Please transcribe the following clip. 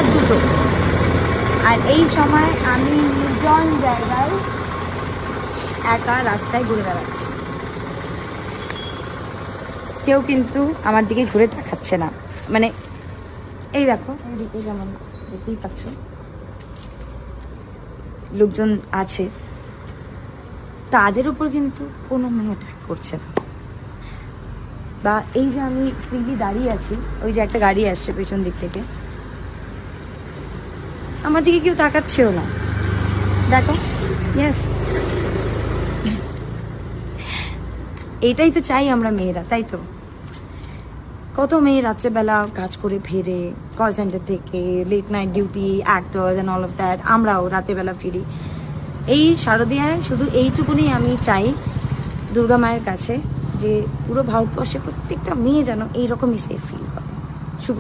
রাত 2টো, আর এই সময় আমি নির্জন জায়গায় একা রাস্তায় ঘুরে বেড়াচ্ছি। কেউ কিন্তু আমার দিকে ঘুরে তাকাচ্ছে না, মানে এই দেখো এইদিকে যেমন দেখতেই পাচ্ছ লোকজন আছে, তাদের উপর কিন্তু কোনো মেয়ে অ্যাটাক করছে না। বা এই যে আমি ফ্রিলি দাঁড়িয়ে আছি, ওই যে একটা গাড়ি আসছে পেছন দিক থেকে, আমার দিকে কেউ তাকাচ্ছেও না, দেখো। ইয়েস, এইটাই তো চাই আমরা মেয়েরা, তাই তো? কত মেয়ে রাত্রেবেলা কাজ করে ফেরে কল সেন্টার থেকে, late night duty, actors and all of that, আমরাও রাতেরবেলা ফিরি। এই শারদীয়ায় শুধু এইটুকুনি আমি চাই দুর্গা মায়ের কাছে, যে পুরো ভারতবর্ষে প্রত্যেকটা মেয়ে যেন এইরকমই সেফ ফিল করে। শুভ